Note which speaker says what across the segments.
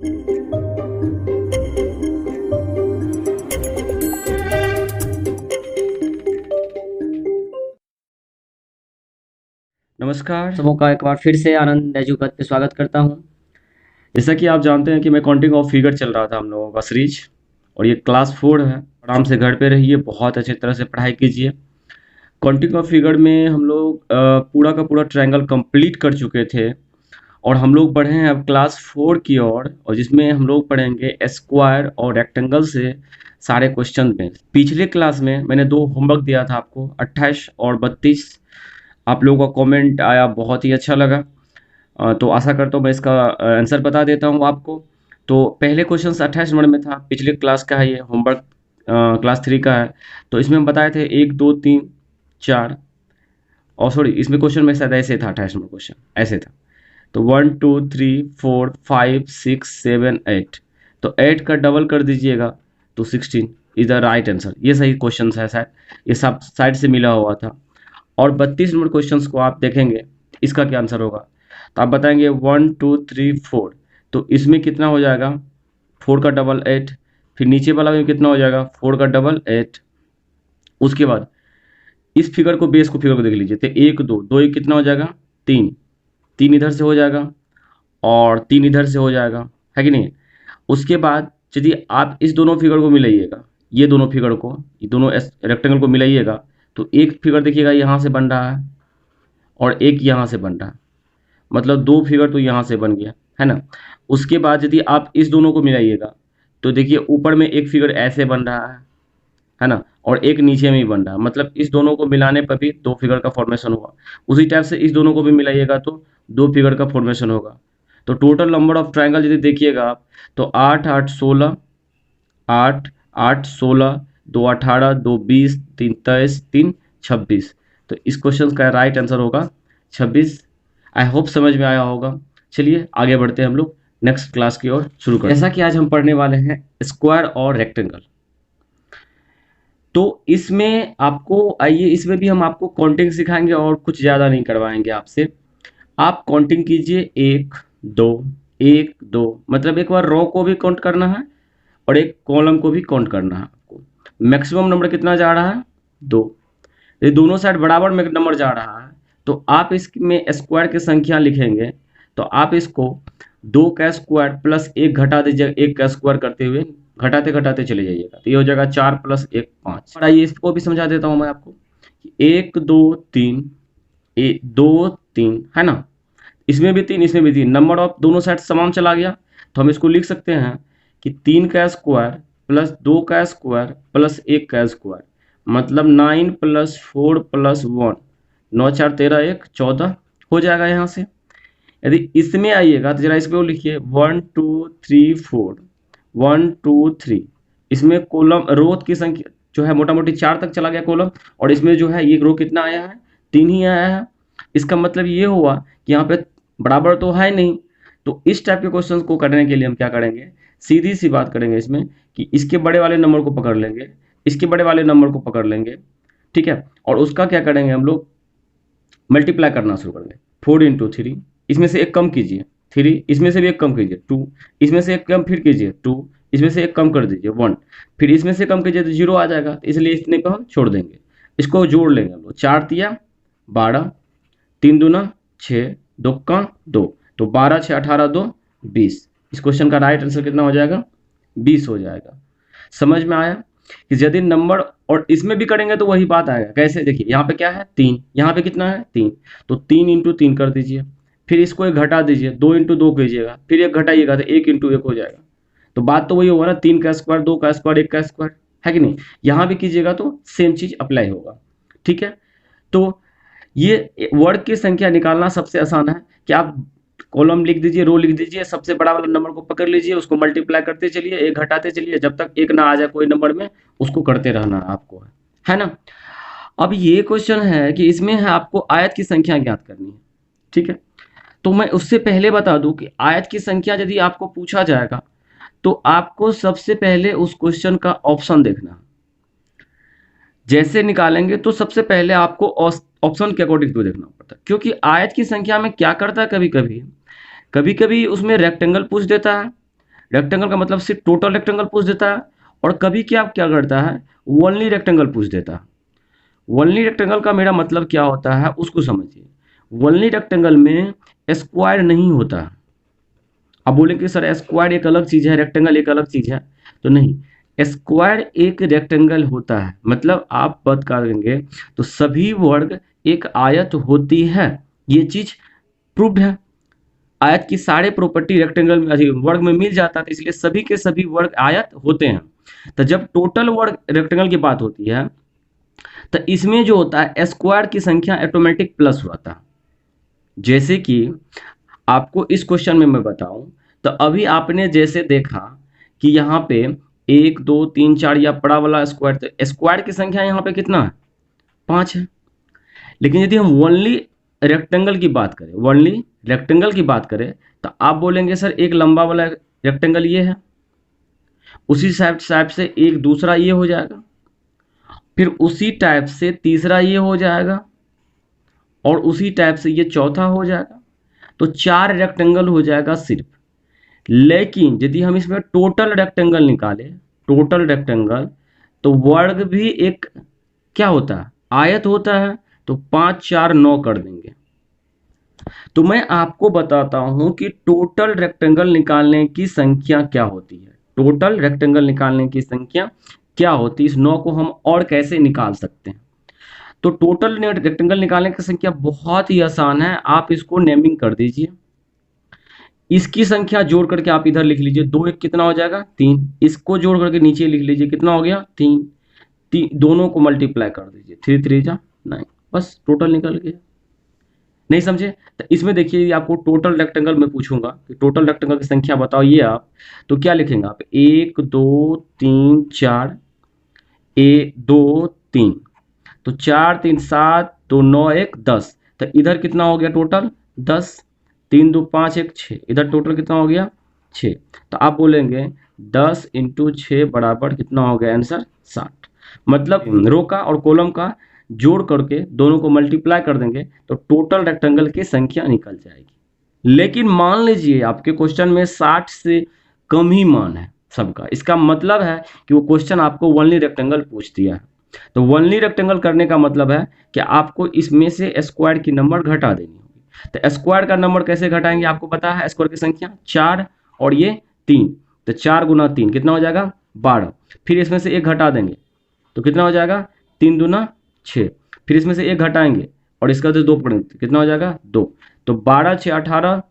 Speaker 1: नमस्कार, सबों का एक बार फिर से आनंद एजुकेट पे स्वागत करता हूं। जैसा कि आप जानते हैं कि मैं काउंटिंग ऑफ फिगर चल रहा था हम लोगों का सीरीज, और ये क्लास 4 है। आराम से घर पे रहिए, बहुत अच्छी तरह से पढ़ाई कीजिए। काउंटिंग ऑफ फिगर में हम लोग पूरा का पूरा ट्रायंगल कंप्लीट कर चुके थे, और हम लोग बढ़े हैं अब क्लास 4 की ओर, और जिसमें हम लोग पढ़ेंगे स्क्वायर और रेक्टेंगल से सारे क्वेश्चन में। पिछले क्लास में मैंने 2 होमवर्क दिया था आपको, 28 और 32। आप लोगों का कमेंट आया, बहुत ही अच्छा लगा। तो आशा करता हूँ मैं इसका आंसर बता देता हूँ आपको। तो पहले क्वेश्चन 28 नंबर में था, पिछले क्लास का है ये होमवर्क, क्लास 3 का है। तो इसमें हम बताए थे 1 2 3 4, और सॉरी इसमें क्वेश्चन में शायद ऐसे था, 28 नंबर क्वेश्चन ऐसे था। तो 1 2 3 4 5 6 7 8, तो 8 का डबल कर दीजिएगा तो 16 इज द राइट आंसर। ये सही क्वेश्चन है शायद, ये सब साइड से मिला हुआ था। और 32 नंबर क्वेश्चन को आप देखेंगे, इसका क्या आंसर होगा। तो आप बताएंगे 1 2 3 4, तो इसमें कितना हो जाएगा 4 का डबल 8, फिर नीचे वाला में कितना हो जाएगा 4 का डबल 8। उसके बाद इस फिगर को, बेस को, फिगर को देख लीजिए, तो 1 2 2 1 कितना हो जाएगा 3, 3 इधर से हो जाएगा और 3 इधर से हो जाएगा, है कि नहीं। उसके बाद यदि आप इस दोनों फिगर को मिलाइएगा, ये दोनों फिगर को, ये दोनों रेक्टेंगल को मिलाइएगा, तो एक फिगर देखिएगा यहाँ से बन रहा है और एक यहाँ से बन रहा है, मतलब 2 फिगर तो यहाँ से बन गया, है ना। उसके बाद यदि आप इस दोनों को मिलाइएगा, तो देखिए ऊपर में एक फिगर ऐसे बन रहा है ना, और एक नीचे में ही बन रहा है, मतलब इस दोनों को मिलाने पर भी 2 फिगर का फॉर्मेशन होगा। उसी टाइप से इस दोनों को भी मिलाइएगा तो 2 फिगर का फॉर्मेशन होगा। तो टोटल नंबर ऑफ ट्रायंगल यदि देखिएगा आप, तो 8 8 16, 8 8 16, 2 18, 2 20, 3 23, 3 26। तो इस क्वेश्चन का राइट आंसर होगा 26। आई होप समझ में आया होगा। चलिए आगे बढ़ते हैं हम लोग नेक्स्ट क्लास की ओर शुरू करते हैं। जैसा कि आज हम पढ़ने वाले हैं स्क्वायर और रेक्टेंगल, तो इसमें आपको, आइए इसमें भी हम आपको काउंटिंग सिखाएंगे और कुछ ज़्यादा नहीं करवाएंगे आपसे। आप काउंटिंग कीजिए 1 2 1 2, मतलब एक बार रो को भी काउंट करना है और एक कॉलम को भी काउंट करना है आपको। मैक्सिमम नंबर कितना जा रहा है 2, ये दोनों साइड बराबर में नंबर जा रहा है, तो आप इसमें स्क्वायर की संख्या लिखेंगे, तो आप इसको 2 का स्क्वायर प्लस 1 घटा दीजिए, 1 का स्क्वायर करते हुए घटाते घटाते चले जाइएगा, तो ये हो जाएगा 4 प्लस 1 5। और आइए इसको भी समझा देता हूँ मैं आपको। 1 2 3, 2 3, है ना। इसमें भी 3, इसमें भी 3, नंबर ऑफ दोनों साइड समान चला गया, तो हम इसको लिख सकते हैं कि 3 का स्क्वायर प्लस 2 का स्क्वायर प्लस 1 का स्क्वायर, मतलब 9 प्लस 4 प्लस 1, 9 4 13 1 14 हो जाएगा यहाँ से। यदि इसमें आइएगा तो जरा इसको लिखिए 1 2 3 4, 1 2 3। इसमें कॉलम रो की संख्या जो है मोटा मोटी 4 तक चला गया कॉलम, और इसमें जो है ये रो कितना आया है 3 ही आया है। इसका मतलब ये हुआ कि यहाँ पे बराबर तो है नहीं। तो इस टाइप के क्वेश्चन को करने के लिए हम क्या करेंगे, सीधी सी बात करेंगे इसमें कि इसके बड़े वाले नंबर को पकड़ लेंगे, इसके बड़े वाले नंबर को पकड़ लेंगे, ठीक है, और उसका क्या करेंगे हम लोग मल्टीप्लाई करना शुरू करेंगे। 4 इंटू 3, इसमें से एक कम कीजिए 3, इसमें से भी एक कम कीजिए 2, इसमें से एक कम फिर कीजिए 2, इसमें से एक कम कर दीजिए 1, फिर इसमें से कम कीजिए तो 0 आ जाएगा, इसलिए इतने पे हम छोड़ देंगे। इसको जोड़ लेंगे हम लोग, 4 तिया 12, 3 दूना 6, 2 का 2, तो 12 6 18 2 20। इस क्वेश्चन का राइट आंसर कितना हो जाएगा 20 हो जाएगा। समझ में आया कि यदि नंबर और इसमें भी करेंगे तो वही बात आएगा। कैसे, देखिए यहाँ पे क्या है 3, यहाँ पे कितना है 3, तो 3 इंटू 3 कर दीजिए, फिर इसको एक घटा दीजिए, 2 इंटू 2 कीजिएगा, फिर एक घटाइएगा तो 1 इंटू 1 हो जाएगा। तो बात तो वही होगा ना, 3 का स्क्वायर 2 का स्क्वायर 1 का स्क्वायर, है कि नहीं। यहाँ भी कीजिएगा तो सेम चीज अप्लाई होगा, ठीक है। तो ये वर्ग की संख्या निकालना सबसे आसान है कि आप कॉलम लिख दीजिए, रो लिख दीजिए, सबसे बड़ा वाला नंबर को पकड़ लीजिए, उसको मल्टीप्लाई करते चलिए, एक घटाते चलिए, जब तक एक ना आ जाए कोई नंबर में, उसको करते रहना आपको, है ना। अब ये क्वेश्चन है कि इसमें है आपको आयत की संख्या ज्ञात करनी है, ठीक है। तो मैं उससे पहले बता दूं कि आयत की संख्या यदि आपको पूछा जाएगा तो आपको सबसे पहले उस क्वेश्चन का ऑप्शन देखना है। जैसे निकालेंगे तो सबसे पहले आपको ऑप्शन के अकॉर्डिंग तो देखना पड़ता है, क्योंकि आयत की संख्या में क्या करता है, कभी कभी उसमें रेक्टेंगल पूछ देता है, रेक्टेंगल का मतलब सिर्फ टोटल रेक्टेंगल पूछ देता है, और कभी क्या क्या करता है, ओनली रेक्टेंगल पूछ देता है। ओनली रेक्टेंगल का मेरा मतलब क्या होता है उसको समझिए। ओनली रेक्टेंगल में स्क्वायर नहीं होता है। अब बोलेंगे सर स्क्वायर एक अलग चीज है, रेक्टेंगल एक अलग चीज है, तो नहीं, स्क्वायर एक रेक्टेंगल होता है। मतलब आप बात करेंगे तो सभी वर्ग एक आयत होती है, ये चीज प्रूव्ड है। आयत की सारे प्रॉपर्टी रेक्टेंगल में वर्ग में मिल जाता है, तो इसलिए सभी के सभी वर्ग आयत होते हैं। तो जब टोटल वर्ग रेक्टेंगल की बात होती है तो इसमें जो होता है स्क्वायर की संख्या ऑटोमेटिक प्लस होता है। जैसे कि आपको इस क्वेश्चन में मैं बताऊं, तो अभी आपने जैसे देखा कि यहाँ पे 1 2 3 4 या बड़ा वाला स्क्वायर, तो स्क्वायर की संख्या यहाँ पे कितना है, 5 है। लेकिन यदि हम ओनली रेक्टेंगल की बात करें, ओनली रेक्टेंगल की बात करें, तो आप बोलेंगे सर एक लंबा वाला रेक्टेंगल ये है, उसी टाइप से एक दूसरा ये हो जाएगा, फिर उसी टाइप से तीसरा ये हो जाएगा, और उसी टाइप से ये चौथा हो जाएगा। तो 4 रेक्टेंगल हो जाएगा सिर्फ। लेकिन यदि हम इसमें टोटल रेक्टेंगल निकालें, टोटल रेक्टेंगल, तो वर्ग भी एक क्या होता है, आयत होता है। तो 5 4 9 कर देंगे। तो मैं आपको बताता हूं कि टोटल रेक्टेंगल निकालने की संख्या क्या होती है। टोटल रेक्टेंगल निकालने की संख्या क्या होती है, इस 9 को हम और कैसे निकाल सकते हैं। तो टोटल रेक्टेंगल निकालने की संख्या बहुत ही आसान है, आप इसको नेमिंग कर दीजिए। इसकी संख्या जोड़ करके आप इधर लिख लीजिए, 2 1 कितना हो जाएगा 3, इसको जोड़ करके नीचे लिख लीजिए कितना हो गया 3, दोनों को मल्टीप्लाई कर दीजिए, 3 3 जा 9, बस टोटल निकल गया। नहीं समझे, तो इसमें देखिए आपको टोटल रेक्टेंगल में पूछूंगा कि टोटल रेक्टेंगल की संख्या बताओ ये आप, तो क्या लिखेंगे आप, 1 2 3 4, 1 2 3, तो 4 3 7 2 9 1 10, तो इधर कितना हो गया टोटल 10, 3 2 5 1 6, इधर टोटल कितना हो गया 6। तो आप बोलेंगे 10 इंटू 6 बराबर कितना हो गया आंसर 60। मतलब रो का और कॉलम का जोड़ करके दोनों को मल्टीप्लाई कर देंगे तो टोटल रेक्टेंगल की संख्या निकल जाएगी। लेकिन मान लीजिए आपके क्वेश्चन में 60 से कम ही मान है सबका, इसका मतलब है कि वो क्वेश्चन आपको ओनली रेक्टेंगल पूछ दिया है। तो ओनली रेक्टेंगल करने का मतलब है कि आपको इसमें से स्क्वायर की नंबर घटा देनी होगी। तो स्क्वायर का नंबर कैसे घटाएंगे, आपको पता है स्क्वायर की संख्या 4 और ये 3, तो 4 गुना 3 कितना हो जाएगा 12, फिर इसमें से एक घटा देंगे तो कितना हो जाएगा 3 दूना 6, फिर इसमें से एक घटाएंगे और इसका तो 2 पढ़ेंगे कितना हो जाएगा 2, तो 12 6 18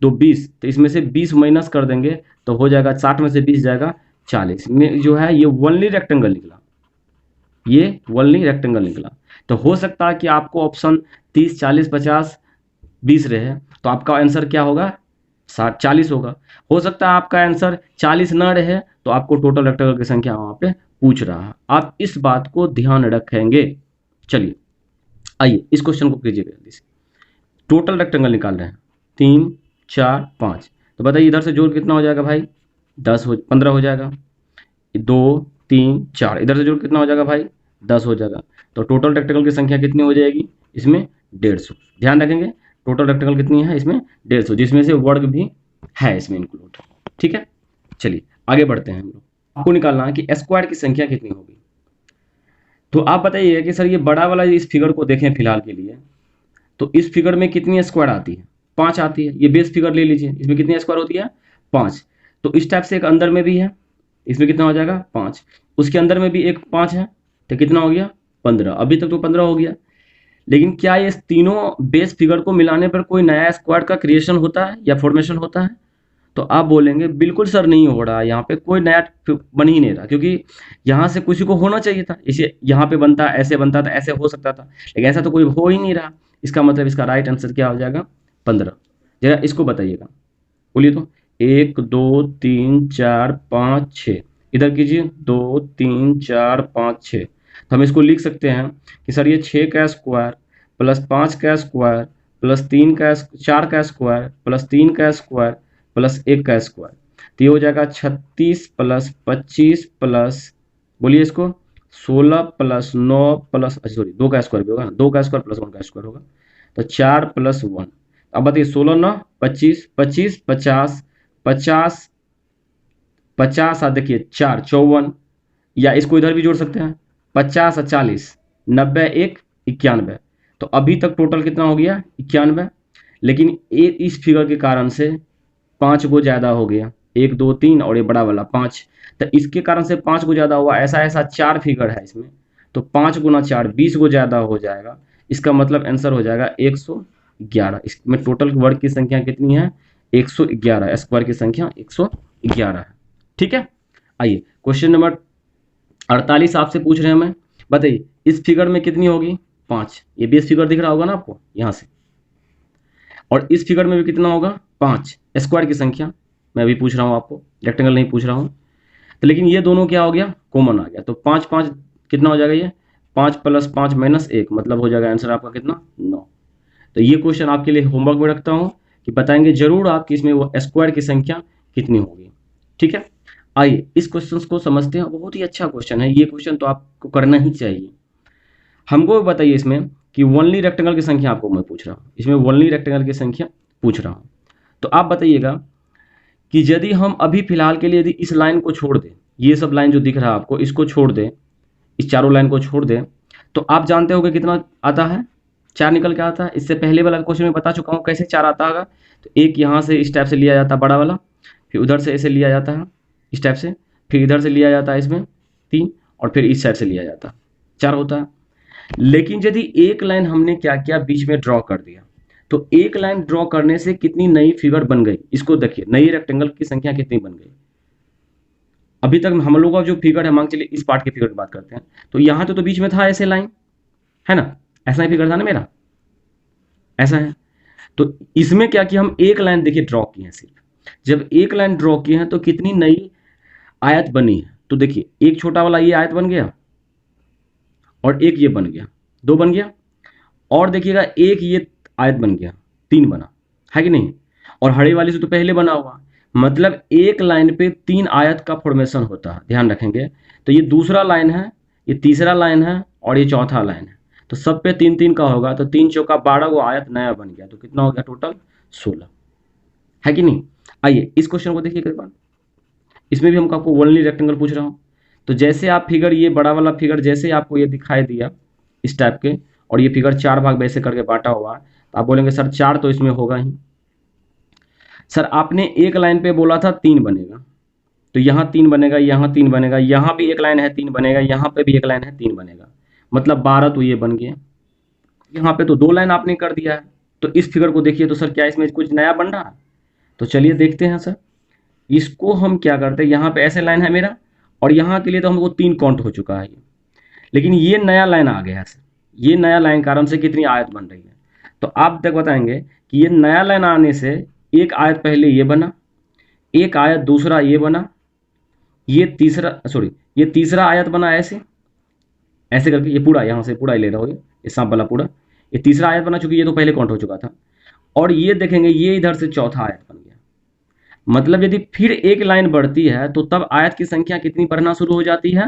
Speaker 1: 2 20, तो इसमें से 20 माइनस कर देंगे तो हो जाएगा 60 में से 20 जाएगा 40 में जो है ये ओनली रेक्टेंगल निकला, ये ओनली रेक्टेंगल निकला। तो हो सकता है कि आपको ऑप्शन 30 40 50 20 रहे, तो आपका आंसर क्या होगा 40 होगा। हो सकता है आपका आंसर 40 ना रहे, तो आपको टोटल रेक्टेंगल की संख्या वहां पे पूछ रहा है, आप इस बात को ध्यान रखेंगे। चलिए आइए इस क्वेश्चन को कीजिएगा जल्दी से। टोटल रेक्टेंगल निकाल रहे हैं 3 4 5, तो बताइए इधर से जोड़ कितना हो जाएगा भाई 15 हो जाएगा, 2 3 4 इधर से जोड़ कितना हो जाएगा भाई 10 हो जाएगा। तो टोटल रेक्टेंगल की संख्या कितनी हो जाएगी इसमें 150। ध्यान रखेंगे टोटल रेक्टेंगल कितनी है इसमें 150, जिसमें से वर्ग भी है इसमें इंक्लूड। ठीक है, चलिए आगे बढ़ते हैं हम लोग। आपको निकालना है कि स्क्वायर की संख्या कितनी होगी। तो आप बताइए कि सर ये बड़ा वाला इस फिगर को देखें फिलहाल के लिए, तो इस फिगर में कितनी स्क्वायर आती है 5 आती है। ये बेस फिगर ले लीजिए, इसमें कितनी स्क्वायर होती है 5। तो इस टाइप से एक अंदर में भी है, इसमें कितना हो जाएगा 5, उसके अंदर में भी एक 5 है, तो कितना हो गया 15। अभी तक तो 15 हो गया। लेकिन क्या ये तीनों बेस फिगर को मिलाने पर कोई नया स्क्वायर का क्रिएशन होता है या फॉर्मेशन होता है, तो आप बोलेंगे बिल्कुल सर नहीं हो रहा, यहाँ पे कोई नया बन ही नहीं रहा, क्योंकि यहाँ से किसी को होना चाहिए था, इसे यहाँ पे बनता ऐसे बनता था, ऐसे हो सकता था, लेकिन ऐसा तो कोई हो ही नहीं रहा। इसका मतलब इसका राइट आंसर क्या हो जाएगा 15। जरा इसको बताइएगा, बोलिए तो 1 2 3 4 5 6, इधर कीजिए 2 3 4 5 6। तो हम इसको लिख सकते हैं कि सर ये 6 का स्क्वायर प्लस 5 का स्क्वायर प्लस 3 का 4 का स्क्वायर प्लस 3 का स्क्वायर प्लस 1 का स्क्वायर, तो ये हो जाएगा 36 प्लस 25 प्लस बोलिए इसको 16 प्लस 9 प्लस सॉरी 2 का स्क्वायर भी होगा ना, 2 का स्क्वायर प्लस 1 का स्क्वायर होगा, तो 4 प्लस 1। अब बताइए 16 9 25 25 50 50 50 देखिए 4 54, या इसको इधर भी जोड़ सकते हैं, 50 और 40, 90 1 91। तो अभी तक टोटल कितना हो गया 91। लेकिन इस फिगर के कारण से 5 को ज़्यादा हो गया, 1 2 3 और ये बड़ा वाला 5, तो इसके कारण से 5 को ज़्यादा हुआ। ऐसा ऐसा 4 फिगर है इसमें, तो 5 गुना 4 20 को ज़्यादा हो जाएगा। इसका मतलब आंसर हो जाएगा 111। इसमें टोटल वर्ग की संख्या कितनी है 111, स्क्वायर की संख्या 111 है। ठीक है, आइए क्वेश्चन नंबर 48 आपसे पूछ रहे हैं मैं, बताइए इस फिगर में कितनी होगी 5। ये बेस फिगर दिख रहा होगा ना आपको यहाँ से, और इस फिगर में भी कितना होगा 5, स्क्वायर की संख्या मैं अभी पूछ रहा हूँ आपको, रेक्टेंगल नहीं पूछ रहा हूँ। तो लेकिन ये दोनों क्या हो गया कॉमन आ गया, तो 5 5 कितना हो जाएगा ये 5 + 5 - 1, मतलब हो जाएगा आंसर आपका कितना 9। तो ये क्वेश्चन आपके लिए होमवर्क में रखता हूँ कि बताएंगे जरूर आप कि इसमें वो स्क्वायर की संख्या कितनी होगी। ठीक है, आइए इस क्वेश्चन को समझते हैं। बहुत ही अच्छा क्वेश्चन है ये, क्वेश्चन तो आपको करना ही चाहिए। हमको बताइए इसमें कि वनली रेक्टेंगल की संख्या आपको मैं पूछ रहा हूँ, इसमें वनली रेक्टेंगल की संख्या पूछ रहा हूँ। तो आप बताइएगा कि यदि हम अभी फिलहाल के लिए यदि इस लाइन को छोड़ दें, ये सब लाइन जो दिख रहा है आपको इसको छोड़ दें, इस चारों लाइन को छोड़ दें, तो आप जानते हो कि कितना आता है 4 निकल के आता है। इससे पहले वाला क्वेश्चन में बता चुका हूँ कैसे 4 आता होगा। तो एक यहाँ से इस टाइप से लिया जाता है बड़ा वाला, फिर उधर से ऐसे लिया जाता है इस टाइप से, फिर इधर से लिया जाता है इसमें 3, और फिर इस साइड से लिया जाता है 4 होता है। लेकिन यदि एक लाइन हमने क्या किया बीच में ड्रॉ कर दिया, तो एक लाइन ड्रॉ करने से कितनी नई फिगर बन गई, इसको देखिए नई रेक्टेंगल की संख्या कितनी बन गई। अभी तक हम लोग का जो फिगर है, मान चलिए इस पार्ट के फिगर की बात करते हैं, तो यहाँ तो बीच में था ऐसे लाइन है ना, ऐसा ही फिगर था ना मेरा, ऐसा है। तो इसमें क्या किया हम एक लाइन देखिए ड्रॉ की है सिर्फ, जब एक लाइन ड्रॉ की है तो कितनी नई आयत बनी है। तो देखिए एक छोटा वाला ये आयत बन गया, और एक ये बन गया 2 बन गया, और देखिएगा एक ये आयत बन गया 3 बना, है कि नहीं। और हरे वाली से तो पहले बना हुआ, मतलब एक लाइन पे 3 आयत का फॉर्मेशन होता है, ध्यान रखेंगे। तो ये दूसरा लाइन है, ये तीसरा लाइन है, और ये चौथा लाइन है। तो सब पे 3 3 का होगा, तो 3 चौका 12 को आयत नया बन गया, तो कितना हो गया टोटल 16, है कि नहीं। आइए इस क्वेश्चन को देखिए एक बार, इसमें भी हम आपको वनली रेक्टेंगल पूछ रहा हूँ। तो जैसे आप फिगर ये बड़ा वाला फिगर जैसे आपको ये दिखाई दिया इस टाइप के, और ये फिगर 4 भाग वैसे करके बांटा हुआ है, तो आप बोलेंगे सर 4 तो इसमें होगा ही। सर आपने एक लाइन पे बोला था 3 बनेगा, तो यहाँ 3 बनेगा, यहाँ 3 बनेगा, यहाँ भी एक लाइन है 3 बनेगा, यहाँ पे भी एक लाइन है 3 बनेगा, मतलब 12 तो ये बन गया। यहाँ पे तो 2 लाइन आपने कर दिया है। तो इस फिगर को देखिए, तो सर क्या इसमें कुछ नया बन रहा है। तो चलिए देखते हैं सर, इसको हम क्या करते हैं, यहाँ पे ऐसे लाइन है मेरा, और यहाँ के लिए तो हमको 3 काउंट हो चुका है ये, लेकिन ये नया लाइन आ गया है सर, ये नया लाइन कारण से कितनी आयत बन रही है। तो आप तक बताएंगे कि ये नया लाइन आने से एक आयत पहले ये बना, एक आयत दूसरा ये बना, ये तीसरा आयत बना ऐसे ऐसे करके, ये पूरा यहाँ से पूरा ही ले रहा हो ये सांप वाला पूरा, ये तीसरा आयत बना, चूंकि ये तो पहले काउंट हो चुका था। और ये देखेंगे ये इधर से चौथा आयत बन गया, मतलब यदि फिर एक लाइन बढ़ती है तो तब आयत की संख्या कितनी बढ़ना शुरू हो जाती है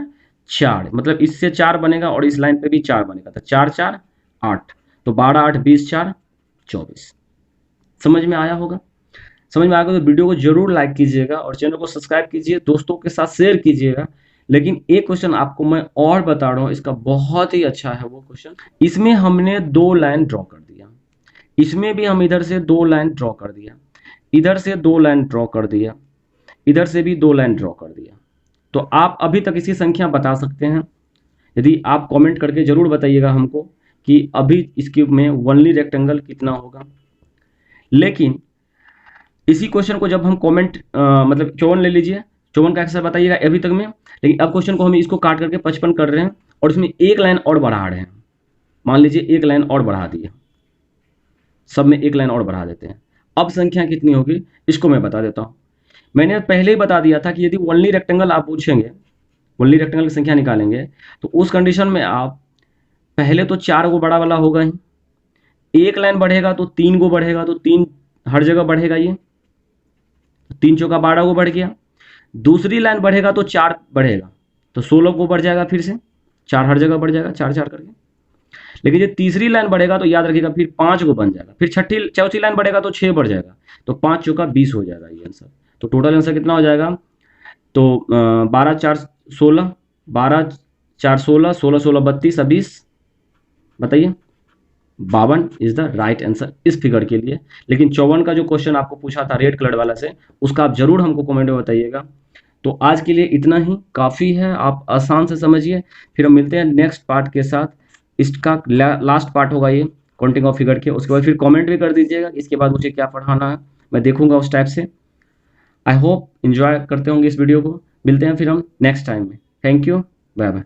Speaker 1: 4, मतलब इससे 4 बनेगा और इस लाइन पे भी 4 बनेगा, तो 4 4 8, तो 12 8 20 4 24। समझ में आया होगा। समझ में आएगा तो वीडियो को जरूर लाइक कीजिएगा और चैनल को सब्सक्राइब कीजिए, दोस्तों के साथ शेयर कीजिएगा। लेकिन एक क्वेश्चन आपको मैं और बता रहा हूँ, इसका बहुत ही अच्छा है वो क्वेश्चन। इसमें हमने 2 लाइन ड्रॉ कर दिया, इसमें भी हम इधर से 2 लाइन ड्रॉ कर दिया, इधर से 2 लाइन ड्रॉ कर दिया, इधर से भी 2 लाइन ड्रॉ कर दिया। तो आप अभी तक इसकी संख्या बता सकते हैं, यदि आप कमेंट करके जरूर बताइएगा हमको कि अभी इसके में वनली रेक्टेंगल कितना होगा। लेकिन इसी क्वेश्चन को जब हम कमेंट मतलब 54 ले लीजिए, 54 का आंसर बताइएगा अभी तक में। लेकिन अब क्वेश्चन को हम इसको काट करके 55 कर रहे हैं, और इसमें एक लाइन और बढ़ा रहे हैं। मान लीजिए एक लाइन और बढ़ा दिया, सब में एक लाइन और बढ़ा देते हैं। अब संख्या कितनी होगी इसको मैं बता देता हूँ। मैंने पहले ही बता दिया था कि यदि वनली रेक्टेंगल आप पूछेंगे, वनली रेक्टेंगल की संख्या निकालेंगे, तो उस कंडीशन में आप पहले तो 4 को बड़ा वाला होगा ही, एक लाइन बढ़ेगा तो 3 को बढ़ेगा, तो 3 हर जगह बढ़ेगा, ये 3 चौका 12 को बढ़ गया। दूसरी लाइन बढ़ेगा तो 4 बढ़ेगा, तो 16 को बढ़ जाएगा, फिर से 4 हर जगह बढ़ जाएगा 4 4 करके। लेकिन जब तीसरी लाइन बढ़ेगा तो याद रखिएगा फिर 5 को बन जाएगा, फिर चौथी लाइन बढ़ेगा तो 6 बढ़ जाएगा, तो 5 चौका 20 हो जाएगा ये आंसर। तो टोटल आंसर कितना हो जाएगा तो 12 4 16, 12 4 16, 16 16 32 और 20, बताइए 52 इज द राइट आंसर इस फिगर के लिए। लेकिन 54 का जो क्वेश्चन आपको पूछा था रेड कलर वाला से, उसका आप जरूर हमको कमेंट में बताइएगा। तो आज के लिए इतना ही काफ़ी है, आप आसान से समझिए। फिर हम मिलते हैं नेक्स्ट पार्ट के साथ। इसका लास्ट पार्ट होगा ये काउंटिंग ऑफ फिगर के। उसके बाद फिर कमेंट भी कर दीजिएगा कि इसके बाद मुझे क्या पढ़ाना है, मैं देखूंगा उस टाइप से। आई होप इंजॉय करते होंगे इस वीडियो को। मिलते हैं फिर हम नेक्स्ट टाइम में। Thank you, bye bye.